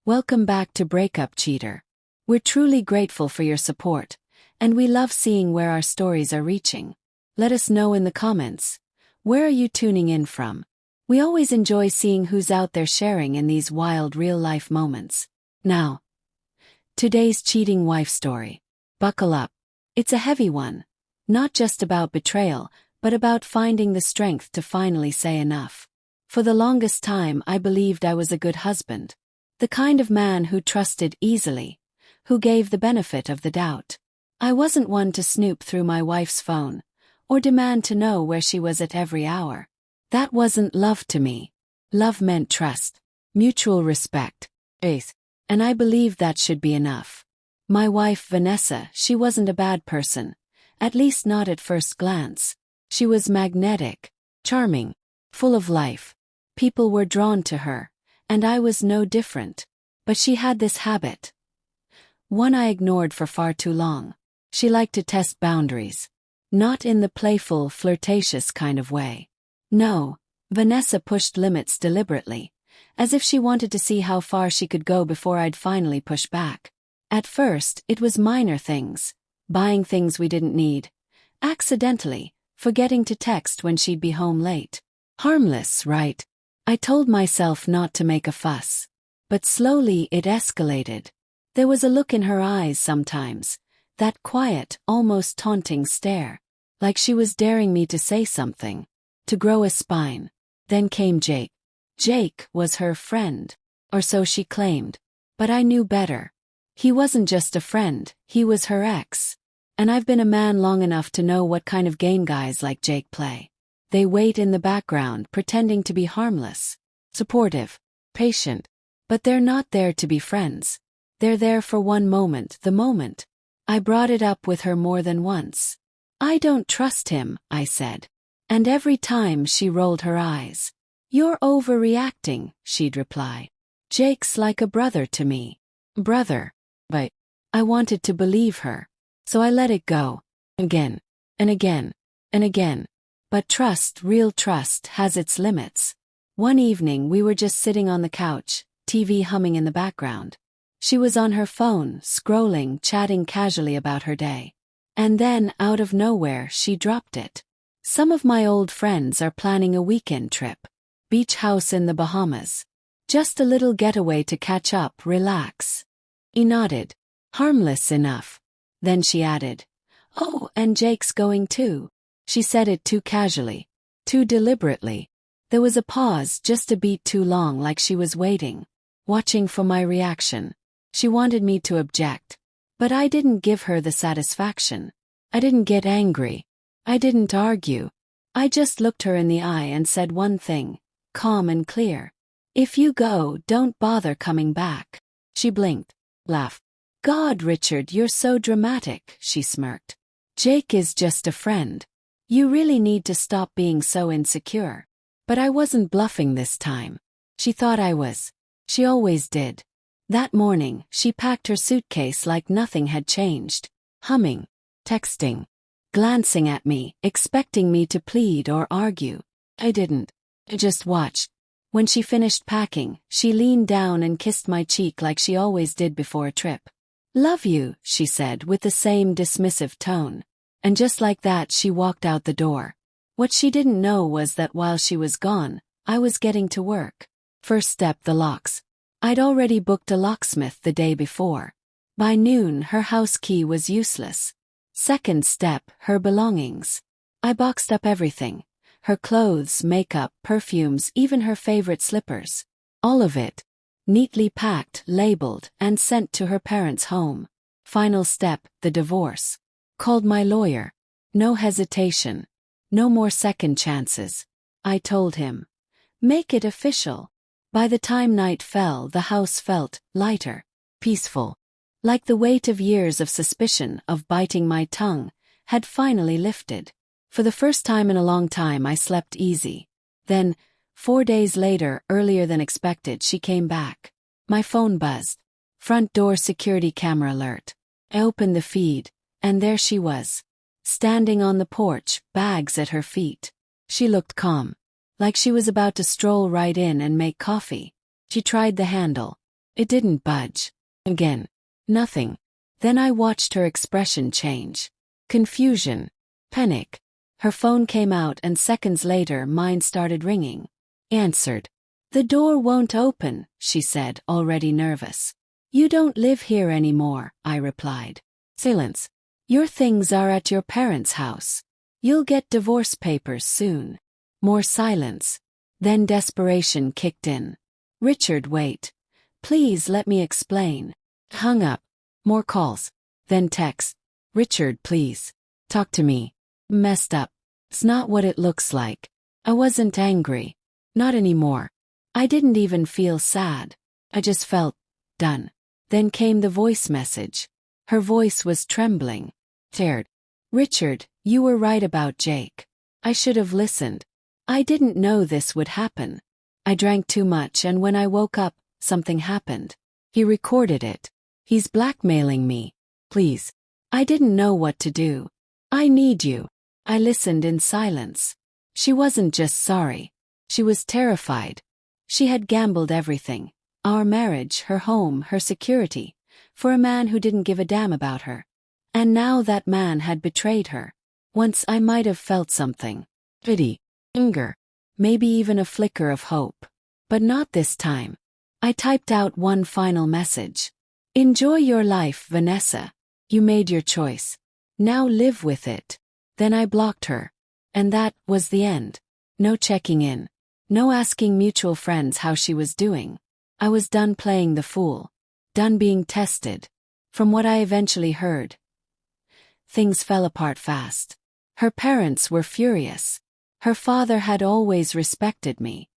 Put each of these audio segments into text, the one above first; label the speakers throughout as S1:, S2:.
S1: Welcome back to Breakup Cheater. We're truly grateful for your support, and we love seeing where our stories are reaching. Let us know in the comments. Where are you tuning in from? We always enjoy seeing who's out there sharing in these wild real-life moments. Now, today's cheating wife story. Buckle up. It's a heavy one. Not just about betrayal, but about finding the strength to finally say enough. For the longest time I believed I was a good husband. The kind of man who trusted easily, who gave the benefit of the doubt. I wasn't one to snoop through my wife's phone, or demand to know where she was at every hour. That wasn't love to me. Love meant trust, mutual respect, faith, and I believed that should be enough. My wife Vanessa, she wasn't a bad person, at least not at first glance. She was magnetic, charming, full of life. People were drawn to her, and I was no different. But she had this habit. One I ignored for far too long. She liked to test boundaries. Not in the playful, flirtatious kind of way. No, Vanessa pushed limits deliberately, as if she wanted to see how far she could go before I'd finally push back. At first, it was minor things. Buying things we didn't need. Accidentally, forgetting to text when she'd be home late. Harmless, right? I told myself not to make a fuss. But slowly it escalated. There was a look in her eyes sometimes, that quiet, almost taunting stare, like she was daring me to say something, to grow a spine. Then came Jake. Jake was her friend, or so she claimed. But I knew better. He wasn't just a friend, he was her ex. And I've been a man long enough to know what kind of game guys like Jake play. They wait in the background pretending to be harmless, supportive, patient. But they're not there to be friends. They're there for one moment, the moment. I brought it up with her more than once. I don't trust him, I said. And every time she rolled her eyes. You're overreacting, she'd reply. Jake's like a brother to me. Brother. But I wanted to believe her. So I let it go. Again. And again. And again. But trust, real trust, has its limits. One evening we were just sitting on the couch, TV humming in the background. She was on her phone, scrolling, chatting casually about her day. And then, out of nowhere, she dropped it. Some of my old friends are planning a weekend trip. Beach house in the Bahamas. Just a little getaway to catch up, relax. He nodded. Harmless enough. Then she added, "Oh, and Jake's going too." She said it too casually, too deliberately. There was a pause, just a beat too long, like she was waiting, watching for my reaction. She wanted me to object. But I didn't give her the satisfaction. I didn't get angry. I didn't argue. I just looked her in the eye and said one thing, calm and clear. If you go, don't bother coming back. She blinked, laughed. God, Richard, you're so dramatic, she smirked. Jake is just a friend. You really need to stop being so insecure. But I wasn't bluffing this time. She thought I was. She always did. That morning, she packed her suitcase like nothing had changed. Humming, texting, glancing at me, expecting me to plead or argue. I didn't. I just watched. When she finished packing, she leaned down and kissed my cheek like she always did before a trip. Love you, she said with the same dismissive tone. And just like that she walked out the door. What she didn't know was that while she was gone, I was getting to work. First step, the locks. I'd already booked a locksmith the day before. By noon, her house key was useless. Second step, her belongings. I boxed up everything. Her clothes, makeup, perfumes, even her favorite slippers. All of it. Neatly packed, labeled, and sent to her parents' home. Final step, the divorce. Called my lawyer. No hesitation. No more second chances. I told him. Make it official. By the time night fell, the house felt lighter, peaceful. Like the weight of years of suspicion, of biting my tongue, had finally lifted. For the first time in a long time I slept easy. Then, 4 days later, earlier than expected, she came back. My phone buzzed. Front door security camera alert. I opened the feed, and there she was. Standing on the porch, bags at her feet. She looked calm. Like she was about to stroll right in and make coffee. She tried the handle. It didn't budge. Again. Nothing. Then I watched her expression change. Confusion. Panic. Her phone came out and seconds later mine started ringing. Answered. "The door won't open," she said, already nervous. "You don't live here anymore," I replied. Silence. "Your things are at your parents' house. You'll get divorce papers soon." More silence. Then desperation kicked in. "Richard, wait. Please let me explain." Hung up. More calls. Then text. "Richard, please. Talk to me." Messed up. It's not what it looks like. I wasn't angry. Not anymore. I didn't even feel sad. I just felt done. Then came the voice message. Her voice was trembling. Teared. "Richard, you were right about Jake. I should have listened. I didn't know this would happen. I drank too much and when I woke up, something happened. He recorded it. He's blackmailing me. Please. I didn't know what to do. I need you." I listened in silence. She wasn't just sorry. She was terrified. She had gambled everything. Our marriage, her home, her security, for a man who didn't give a damn about her. And now that man had betrayed her. Once I might have felt something. Pity. Anger. Maybe even a flicker of hope. But not this time. I typed out one final message. "Enjoy your life, Vanessa. You made your choice. Now live with it." Then I blocked her. And that was the end. No checking in. No asking mutual friends how she was doing. I was done playing the fool. Done being tested. From what I eventually heard, things fell apart fast. Her parents were furious. Her father had always respected me.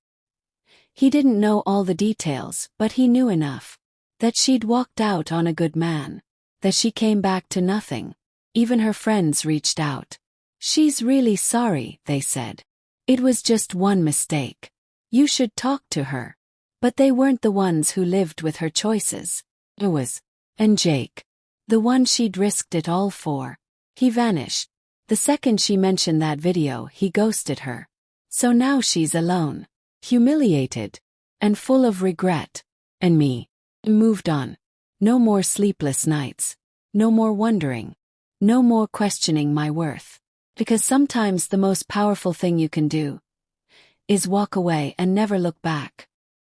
S1: He didn't know all the details, but he knew enough. That she'd walked out on a good man. That she came back to nothing. Even her friends reached out. "She's really sorry," they said. "It was just one mistake. You should talk to her." But they weren't the ones who lived with her choices. It was. And Jake. The one she'd risked it all for. He vanished. The second she mentioned that video, he ghosted her. So now she's alone. Humiliated. And full of regret. And me. Moved on. No more sleepless nights. No more wondering. No more questioning my worth. Because sometimes the most powerful thing you can do is walk away and never look back.